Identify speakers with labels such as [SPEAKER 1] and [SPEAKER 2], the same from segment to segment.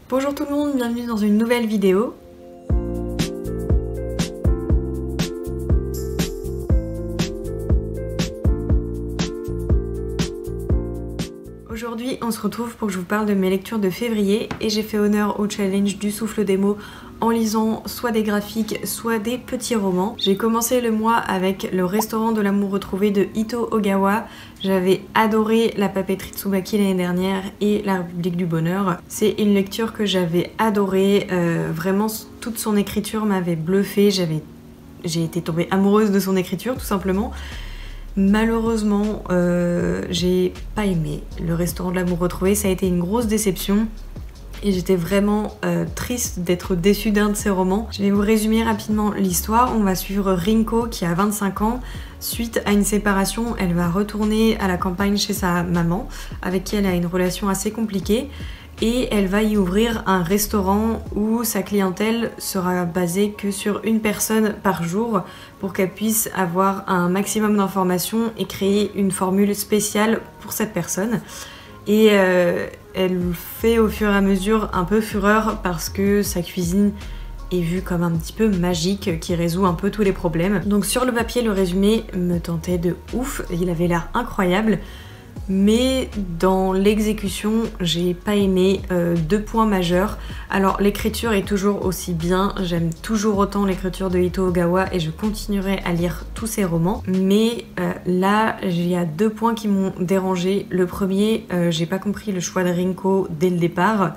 [SPEAKER 1] Bonjour tout le monde, bienvenue dans une nouvelle vidéo. Aujourd'hui on se retrouve pour que je vous parle de mes lectures de février et j'ai fait honneur au challenge du souffle des mots en lisant soit des graphiques soit des petits romans. J'ai commencé le mois avec Le restaurant de l'amour retrouvé de Ito Ogawa. J'avais adoré La papeterie Tsubaki l'année dernière et La République du bonheur. C'est une lecture que j'avais adorée, vraiment toute son écriture m'avait bluffée, j'ai été tombée amoureuse de son écriture tout simplement. Malheureusement, j'ai pas aimé Le restaurant de l'amour retrouvé, ça a été une grosse déception. Et j'étais vraiment triste d'être déçue d'un de ses romans. Je vais vous résumer rapidement l'histoire. On va suivre Rinko qui a 25 ans. Suite à une séparation, elle va retourner à la campagne chez sa maman, avec qui elle a une relation assez compliquée. Et elle va y ouvrir un restaurant où sa clientèle sera basée que sur une personne par jour pour qu'elle puisse avoir un maximum d'informations et créer une formule spéciale pour cette personne. Et elle fait au fur et à mesure un peu fureur parce que sa cuisine est vue comme un petit peu magique qui résout un peu tous les problèmes. Donc sur le papier, le résumé me tentait de ouf, il avait l'air incroyable. Mais dans l'exécution, j'ai pas aimé deux points majeurs. Alors l'écriture est toujours aussi bien, j'aime toujours autant l'écriture de Ito Ogawa et je continuerai à lire tous ses romans. Mais là, il y a deux points qui m'ont dérangé. Le premier, j'ai pas compris le choix de Rinko dès le départ.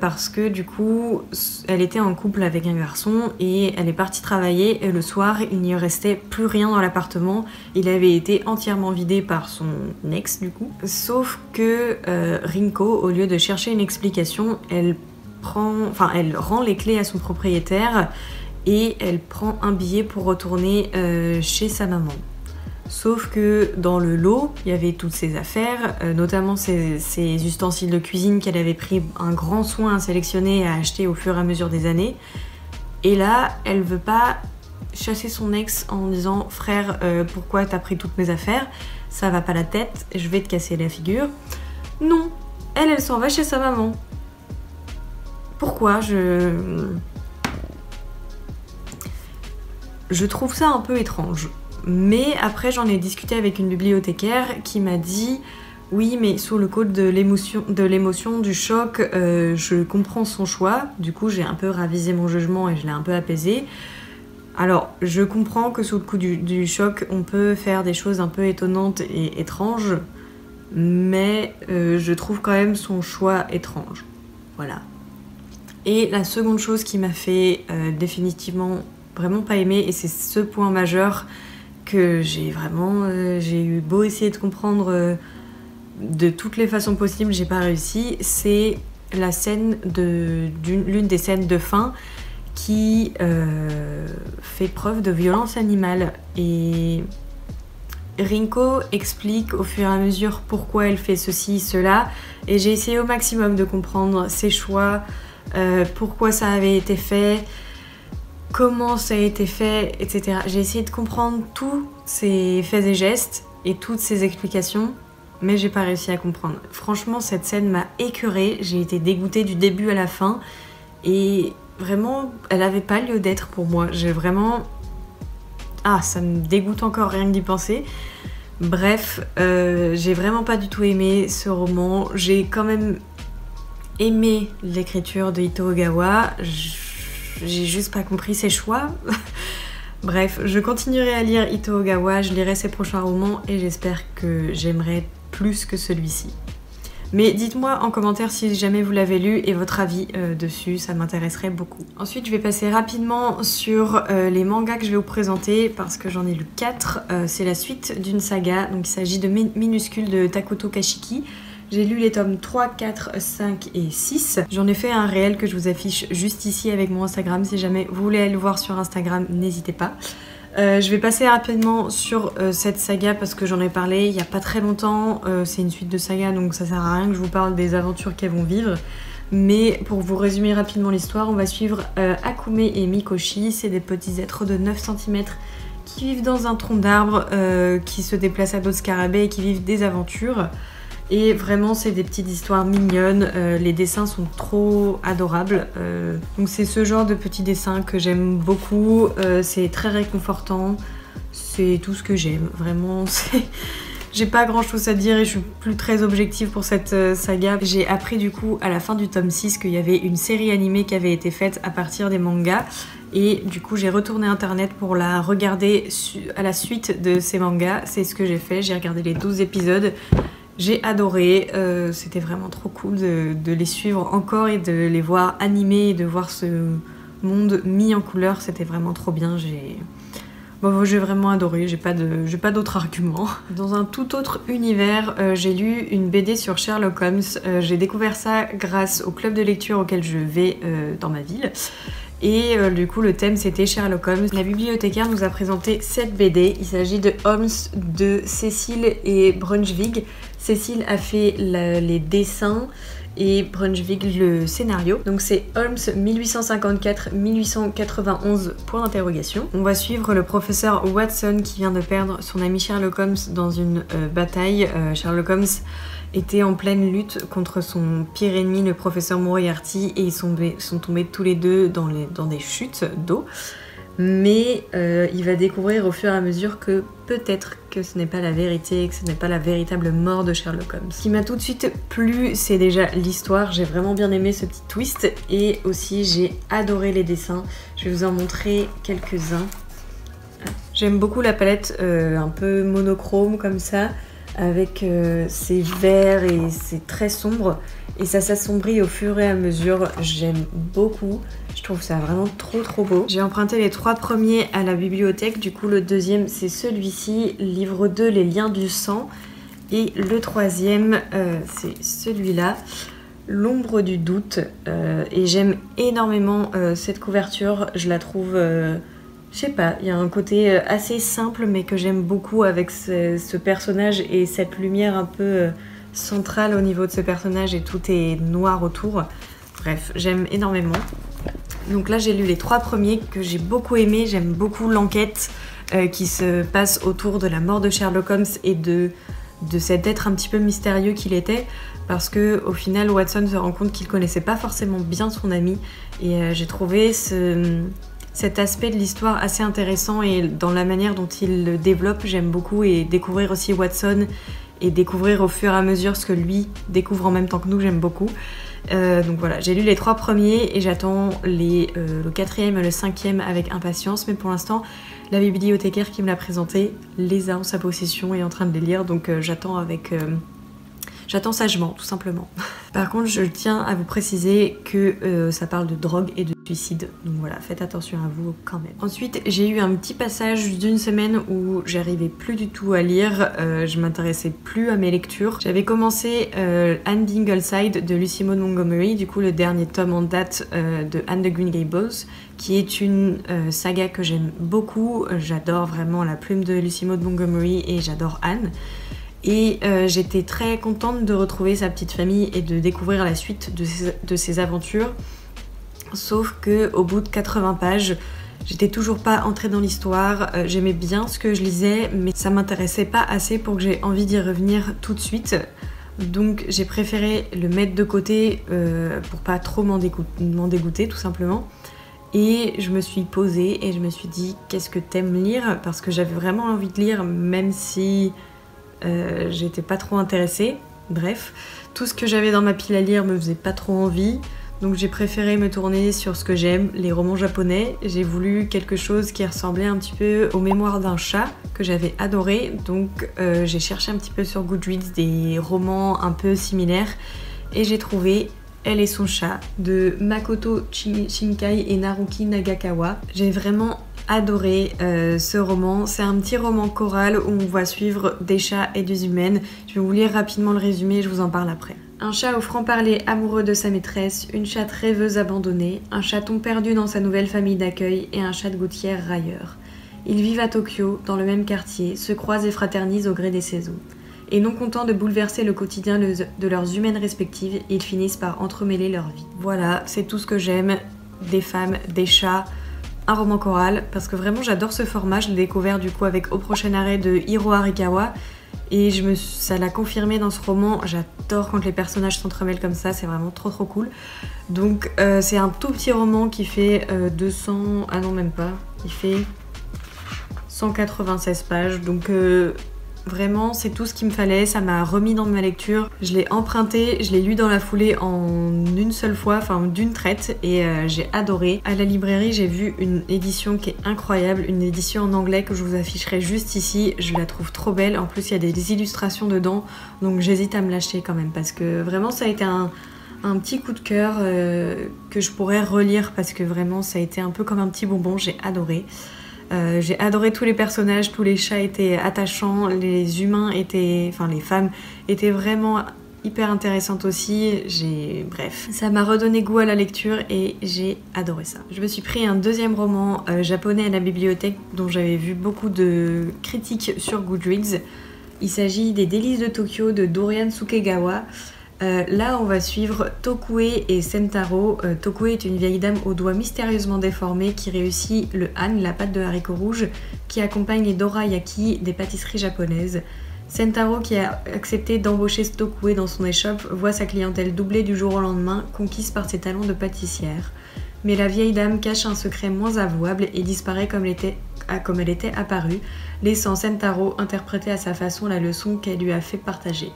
[SPEAKER 1] Parce que du coup elle était en couple avec un garçon et elle est partie travailler et le soir il n'y restait plus rien dans l'appartement, il avait été entièrement vidé par son ex du coup, sauf que Rinko, au lieu de chercher une explication, elle rend les clés à son propriétaire et elle prend un billet pour retourner chez sa maman. Sauf que dans le lot, il y avait toutes ses affaires, notamment ses ustensiles de cuisine qu'elle avait pris un grand soin à sélectionner et à acheter au fur et à mesure des années. Et là, elle veut pas chasser son ex en disant « Frère, pourquoi t'as pris toutes mes affaires? Ça va pas la tête, je vais te casser la figure. » Non, elle s'en va chez sa maman. Pourquoi? Je trouve ça un peu étrange. Mais après j'en ai discuté avec une bibliothécaire qui m'a dit oui mais sous le coup de l'émotion, du choc, je comprends son choix. Du coup j'ai un peu ravisé mon jugement et je l'ai un peu apaisé. Alors je comprends que sous le coup du choc on peut faire des choses un peu étonnantes et étranges, mais je trouve quand même son choix étrange. Voilà. Et la seconde chose qui m'a fait définitivement vraiment pas aimer, et c'est ce point majeur que j'ai eu beau essayer de comprendre de toutes les façons possibles, j'ai pas réussi, c'est la scène l'une des scènes de fin qui fait preuve de violence animale. Et Rinko explique au fur et à mesure pourquoi elle fait ceci, cela, et j'ai essayé au maximum de comprendre ses choix, pourquoi ça avait été fait, comment ça a été fait, etc. J'ai essayé de comprendre tous ces faits et gestes et toutes ces explications, mais j'ai pas réussi à comprendre. Franchement, cette scène m'a écœurée, j'ai été dégoûtée du début à la fin, et vraiment, elle avait pas lieu d'être pour moi. J'ai vraiment... Ah, ça me dégoûte encore rien que d'y penser. Bref, j'ai vraiment pas du tout aimé ce roman. J'ai quand même aimé l'écriture de Ito Ogawa. J'ai juste pas compris ses choix. Bref, je continuerai à lire Ito Ogawa, je lirai ses prochains romans et j'espère que j'aimerai plus que celui-ci. Mais dites-moi en commentaire si jamais vous l'avez lu et votre avis dessus, ça m'intéresserait beaucoup. Ensuite, je vais passer rapidement sur les mangas que je vais vous présenter parce que j'en ai lu 4. C'est la suite d'une saga, donc il s'agit de Minuscule de Takuto Kashiki. J'ai lu les tomes 3, 4, 5 et 6. J'en ai fait un réel que je vous affiche juste ici avec mon Instagram. Si jamais vous voulez aller le voir sur Instagram, n'hésitez pas. Je vais passer rapidement sur cette saga parce que j'en ai parlé il n'y a pas très longtemps. C'est une suite de saga, donc ça sert à rien que je vous parle des aventures qu'elles vont vivre. Mais pour vous résumer rapidement l'histoire, on va suivre Akume et Mikoshi. C'est des petits êtres de 9 cm qui vivent dans un tronc d'arbre, qui se déplacent à dos de scarabée et qui vivent des aventures. Et vraiment c'est des petites histoires mignonnes, les dessins sont trop adorables. Donc c'est ce genre de petits dessins que j'aime beaucoup, c'est très réconfortant, c'est tout ce que j'aime, vraiment c'est... J'ai pas grand chose à dire et je suis plus très objective pour cette saga. J'ai appris du coup à la fin du tome 6 qu'il y avait une série animée qui avait été faite à partir des mangas. Et du coup j'ai retourné internet pour la regarder à la suite de ces mangas. C'est ce que j'ai fait, j'ai regardé les 12 épisodes. J'ai adoré, c'était vraiment trop cool de les suivre encore et de les voir animés et de voir ce monde mis en couleur. C'était vraiment trop bien, Bon, j'ai vraiment adoré, j'ai pas d'autres arguments. Dans un tout autre univers, j'ai lu une BD sur Sherlock Holmes. J'ai découvert ça grâce au club de lecture auquel je vais dans ma ville. Et du coup le thème c'était Sherlock Holmes. La bibliothécaire nous a présenté cette BD. Il s'agit de Holmes de Cécile et Brunswick. Cécile a fait les dessins et Brunswick le scénario. Donc c'est Holmes 1854-1891 point d'interrogation. On va suivre le professeur Watson qui vient de perdre son ami Sherlock Holmes dans une bataille. Sherlock Holmes était en pleine lutte contre son pire ennemi, le professeur Moriarty, et ils sont tombés tous les deux dans des chutes d'eau. Mais il va découvrir au fur et à mesure que peut-être que ce n'est pas la vérité, que ce n'est pas la véritable mort de Sherlock Holmes. Ce qui m'a tout de suite plu, c'est déjà l'histoire. J'ai vraiment bien aimé ce petit twist et aussi j'ai adoré les dessins. Je vais vous en montrer quelques-uns. J'aime beaucoup la palette un peu monochrome comme ça, avec ces verts et c'est très sombre et ça s'assombrit au fur et à mesure. J'aime beaucoup, je trouve ça vraiment trop beau. J'ai emprunté les 3 premiers à la bibliothèque, du coup le deuxième c'est celui-ci, livre 2 les liens du sang, et le troisième c'est celui-là, l'ombre du doute, et j'aime énormément cette couverture, je la trouve... je sais pas, il y a un côté assez simple mais que j'aime beaucoup avec ce personnage et cette lumière un peu centrale au niveau de ce personnage et tout est noir autour. Bref, j'aime énormément. Donc là j'ai lu les 3 premiers que j'ai beaucoup aimé, j'aime beaucoup l'enquête qui se passe autour de la mort de Sherlock Holmes et de cet être un petit peu mystérieux qu'il était, parce que au final Watson se rend compte qu'il connaissait pas forcément bien son ami et j'ai trouvé cet aspect de l'histoire assez intéressant et dans la manière dont il le développe, j'aime beaucoup, et découvrir aussi Watson et découvrir au fur et à mesure ce que lui découvre en même temps que nous, j'aime beaucoup. Donc voilà, j'ai lu les 3 premiers et j'attends le 4e et le 5e avec impatience, mais pour l'instant la bibliothécaire qui me l'a présenté les a en sa possession et est en train de les lire, donc j'attends sagement, tout simplement. Par contre, je tiens à vous préciser que ça parle de drogue et de suicide, donc voilà, faites attention à vous quand même. Ensuite, j'ai eu un petit passage d'une semaine où j'arrivais plus du tout à lire, je m'intéressais plus à mes lectures. J'avais commencé Anne d'Ingleside de Lucy Maud Montgomery, du coup le dernier tome en date de Anne de Green Gables, qui est une saga que j'aime beaucoup. J'adore vraiment la plume de Lucy Maud Montgomery et j'adore Anne. Et j'étais très contente de retrouver sa petite famille et de découvrir la suite de ses aventures. Sauf que au bout de 80 pages, j'étais toujours pas entrée dans l'histoire. J'aimais bien ce que je lisais, mais ça m'intéressait pas assez pour que j'aie envie d'y revenir tout de suite. Donc j'ai préféré le mettre de côté pour pas trop m'en dégoûter tout simplement. Et je me suis posée et je me suis dit, qu'est-ce que t'aimes lire? Parce que j'avais vraiment envie de lire, même si j'étais pas trop intéressée. Bref, tout ce que j'avais dans ma pile à lire me faisait pas trop envie. Donc j'ai préféré me tourner sur ce que j'aime, les romans japonais. J'ai voulu quelque chose qui ressemblait un petit peu aux Mémoires d'un chat, que j'avais adoré. Donc j'ai cherché un petit peu sur Goodreads des romans un peu similaires. Et j'ai trouvé Elle et son chat de Makoto Shinkai et Naruki Nagakawa. J'ai vraiment adoré ce roman. C'est un petit roman choral où on va suivre des chats et des humaines. Je vais vous lire rapidement le résumé et je vous en parle après. Un chat au franc-parler amoureux de sa maîtresse, une chatte rêveuse abandonnée, un chaton perdu dans sa nouvelle famille d'accueil et un chat de gouttière railleur. Ils vivent à Tokyo, dans le même quartier, se croisent et fraternisent au gré des saisons. Et non contents de bouleverser le quotidien de leurs humaines respectives, ils finissent par entremêler leur vie. Voilà, c'est tout ce que j'aime, des femmes, des chats, un roman choral, parce que vraiment j'adore ce format. Je l'ai découvert du coup avec Au prochain arrêt de Hiro Arikawa. Et ça l'a confirmé dans ce roman. J'adore quand les personnages s'entremêlent comme ça, c'est vraiment trop cool. Donc c'est un tout petit roman qui fait 200... Ah non, même pas. Il fait 196 pages. Donc vraiment, c'est tout ce qu'il me fallait. Ça m'a remis dans ma lecture. Je l'ai emprunté, je l'ai lu dans la foulée en une seule fois, enfin d'une traite. Et j'ai adoré. À la librairie, j'ai vu une édition qui est incroyable. Une édition en anglais que je vous afficherai juste ici. Je la trouve trop belle. En plus, il y a des illustrations dedans. Donc j'hésite à me l'acheter quand même. Parce que vraiment, ça a été un petit coup de cœur que je pourrais relire. Parce que vraiment, ça a été un peu comme un petit bonbon. J'ai adoré. J'ai adoré tous les personnages, tous les chats étaient attachants, les humains étaient... Enfin les femmes étaient vraiment hyper intéressantes aussi. Bref, ça m'a redonné goût à la lecture et j'ai adoré ça. Je me suis pris un deuxième roman japonais à la bibliothèque dont j'avais vu beaucoup de critiques sur Goodreads. Il s'agit des Délices de Tokyo de Dorian Sukegawa. Là, on va suivre Tokue et Sentaro. Tokue est une vieille dame aux doigts mystérieusement déformés qui réussit le han, la pâte de haricots rouges, qui accompagne les dorayaki des pâtisseries japonaises. Sentaro, qui a accepté d'embaucher Tokue dans son échoppe, voit sa clientèle doubler du jour au lendemain, conquise par ses talents de pâtissière. Mais la vieille dame cache un secret moins avouable et disparaît comme elle était apparue, laissant Sentaro interpréter à sa façon la leçon qu'elle lui a fait partager.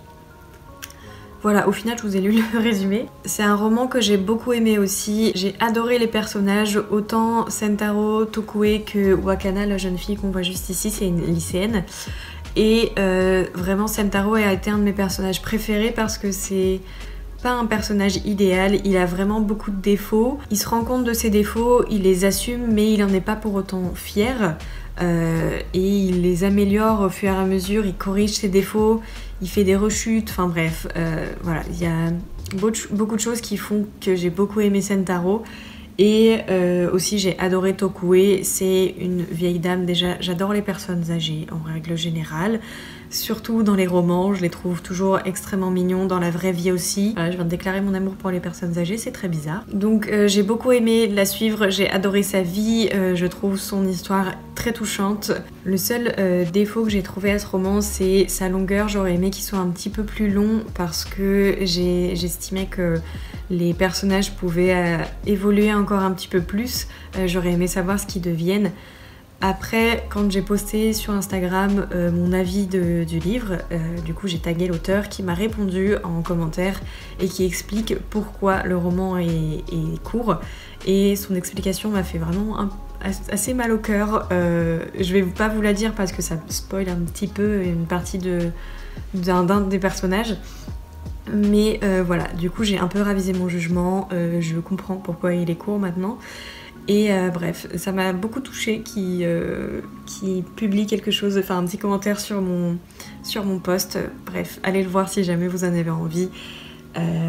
[SPEAKER 1] Voilà, au final, je vous ai lu le résumé. C'est un roman que j'ai beaucoup aimé aussi. J'ai adoré les personnages, autant Sentaro, Tokue que Wakana, la jeune fille qu'on voit juste ici, c'est une lycéenne. Et vraiment, Sentaro a été un de mes personnages préférés parce que c'est pas un personnage idéal, il a vraiment beaucoup de défauts. Il se rend compte de ses défauts, il les assume, mais il en est pas pour autant fier. Et il les améliore au fur et à mesure, il corrige ses défauts, il fait des rechutes, enfin bref, voilà, il y a beaucoup de choses qui font que j'ai beaucoup aimé Sentaro. Et aussi j'ai adoré Tokue, c'est une vieille dame, déjà j'adore les personnes âgées en règle générale, surtout dans les romans, je les trouve toujours extrêmement mignons, dans la vraie vie aussi. Voilà, je viens de déclarer mon amour pour les personnes âgées, c'est très bizarre. Donc j'ai beaucoup aimé la suivre, j'ai adoré sa vie, je trouve son histoire très touchante. Le seul défaut que j'ai trouvé à ce roman, c'est sa longueur. J'aurais aimé qu'il soit un petit peu plus long parce que j'estimais que les personnages pouvaient évoluer encore un petit peu plus. J'aurais aimé savoir ce qu'ils deviennent. Après, quand j'ai posté sur Instagram mon avis du livre, du coup j'ai tagué l'auteur qui m'a répondu en commentaire et qui explique pourquoi le roman est court. Et son explication m'a fait vraiment assez mal au cœur. Je vais pas vous la dire parce que ça spoil un petit peu une partie d'un des personnages. Mais voilà, du coup j'ai un peu ravisé mon jugement, je comprends pourquoi il est court maintenant. Et bref, ça m'a beaucoup touchée qui publie quelque chose, enfin un petit commentaire sur mon post. Bref, allez le voir si jamais vous en avez envie.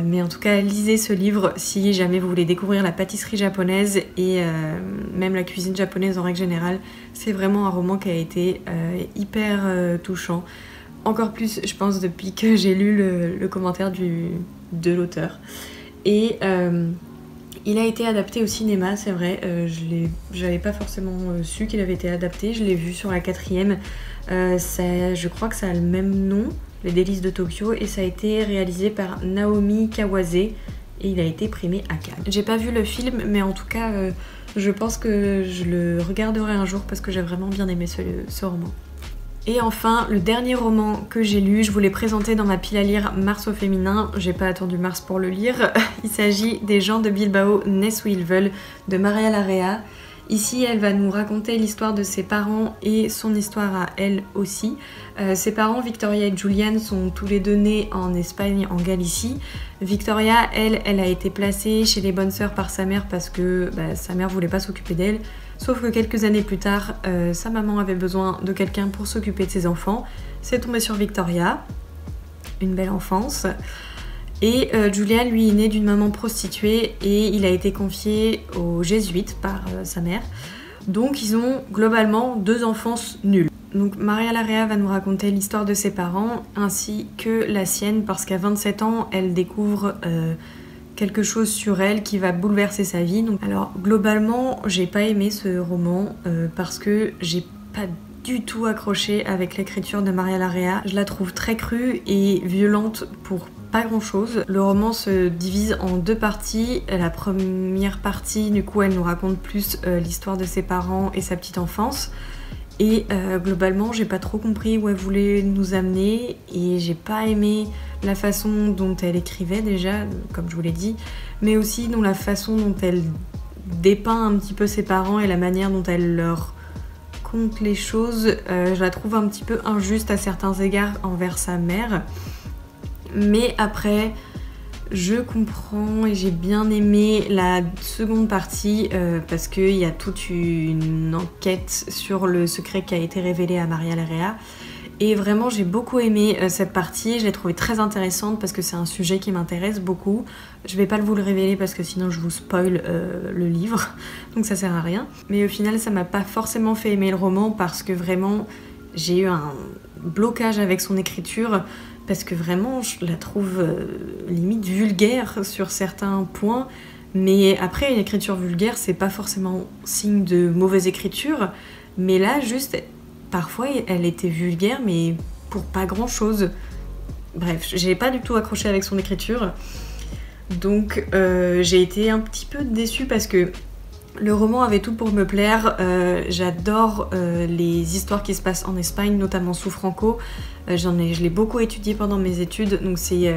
[SPEAKER 1] Mais en tout cas, lisez ce livre si jamais vous voulez découvrir la pâtisserie japonaise et même la cuisine japonaise en règle générale. C'est vraiment un roman qui a été hyper touchant. Encore plus, je pense, depuis que j'ai lu le commentaire de l'auteur. Et il a été adapté au cinéma, c'est vrai. J'avais pas forcément su qu'il avait été adapté. Je l'ai vu sur la 4e. Je crois que ça a le même nom, Les Délices de Tokyo, et ça a été réalisé par Naomi Kawase et il a été primé à Cannes. J'ai pas vu le film, mais en tout cas, je pense que je le regarderai un jour parce que j'ai vraiment bien aimé ce roman. Et enfin, le dernier roman que j'ai lu, je vous l'ai présenté dans ma pile à lire Mars au féminin, j'ai pas attendu mars pour le lire. Il s'agit des gens de Bilbao naissent où ils veulent de Maria Larrea. Ici, elle va nous raconter l'histoire de ses parents et son histoire à elle aussi. Ses parents, Victoria et Julian, sont tous les deux nés en Espagne, en Galicie. Victoria, elle a été placée chez les bonnes sœurs par sa mère parce que sa mère voulait pas s'occuper d'elle. Sauf que quelques années plus tard, sa maman avait besoin de quelqu'un pour s'occuper de ses enfants. C'est tombé sur Victoria, une belle enfance. Et Julian, lui, est né d'une maman prostituée et il a été confié aux jésuites par sa mère. Donc ils ont globalement 2 enfances nulles. Donc Maria Larrea va nous raconter l'histoire de ses parents ainsi que la sienne parce qu'à 27 ans, elle découvre quelque chose sur elle qui va bouleverser sa vie. Donc, alors globalement, j'ai pas aimé ce roman parce que j'ai pas du tout accroché avec l'écriture de Maria Larrea. Je la trouve très crue et violente pour pas grand chose. Le roman se divise en 2 parties. La première partie, du coup, elle nous raconte plus l'histoire de ses parents et sa petite enfance. Et globalement, j'ai pas trop compris où elle voulait nous amener et j'ai pas aimé la façon dont elle écrivait déjà, comme je vous l'ai dit, mais aussi dans la façon dont elle dépeint un petit peu ses parents et la manière dont elle leur conte les choses. Je la trouve un petit peu injuste à certains égards envers sa mère. Mais après, je comprends et j'ai bien aimé la seconde partie parce qu'il y a toute une enquête sur le secret qui a été révélé à Maria Larrea. Et vraiment, j'ai beaucoup aimé cette partie. Je l'ai trouvée très intéressante parce que c'est un sujet qui m'intéresse beaucoup. Je vais pas vous le révéler parce que sinon je vous spoil le livre, donc ça sert à rien. Mais au final, ça m'a pas forcément fait aimer le roman parce que vraiment, j'ai eu un blocage avec son écriture. Parce que vraiment, je la trouve limite vulgaire sur certains points. Mais après, une écriture vulgaire, c'est pas forcément signe de mauvaise écriture. Mais là, juste, parfois, elle était vulgaire, mais pour pas grand-chose. Bref, j'ai pas du tout accroché avec son écriture. Donc, j'ai été un petit peu déçue parce que le roman avait tout pour me plaire. J'adore les histoires qui se passent en Espagne, notamment sous Franco. Je l'ai beaucoup étudié pendant mes études, donc c'est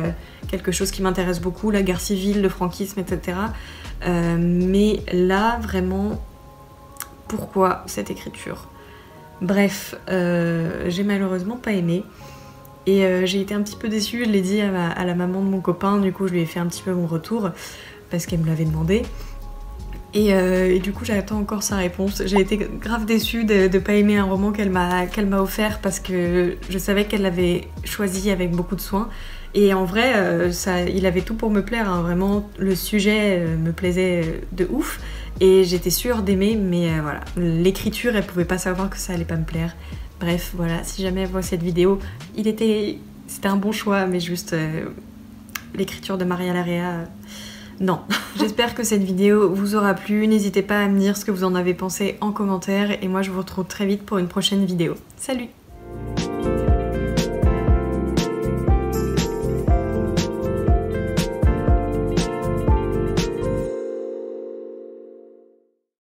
[SPEAKER 1] quelque chose qui m'intéresse beaucoup, la guerre civile, le franquisme, etc. Mais là, vraiment, pourquoi cette écriture? Bref, j'ai malheureusement pas aimé. Et j'ai été un petit peu déçue, je l'ai dit à la maman de mon copain, du coup je lui ai fait un petit peu mon retour, parce qu'elle me l'avait demandé. Et du coup j'attends encore sa réponse. J'ai été grave déçue de pas aimer un roman qu'elle m'a offert parce que je savais qu'elle l'avait choisi avec beaucoup de soin. Et en vrai, il avait tout pour me plaire, hein. Vraiment le sujet me plaisait de ouf. Et j'étais sûre d'aimer, mais voilà, l'écriture, elle pouvait pas savoir que ça allait pas me plaire. Bref, voilà, si jamais elle voit cette vidéo, c'était un bon choix, mais juste l'écriture de Maria Larrea... non. J'espère que cette vidéo vous aura plu. N'hésitez pas à me dire ce que vous en avez pensé en commentaire. Et moi, je vous retrouve très vite pour une prochaine vidéo. Salut!